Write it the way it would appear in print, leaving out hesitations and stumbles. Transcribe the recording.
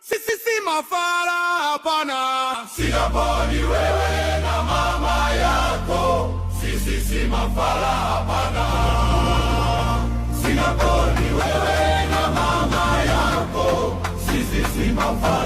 Sisi si mafala hapana. Singapore ni wewe na mama yako. Sisi si mafala hapana. Singapore ni wewe na mama yako. Sisi si mafala.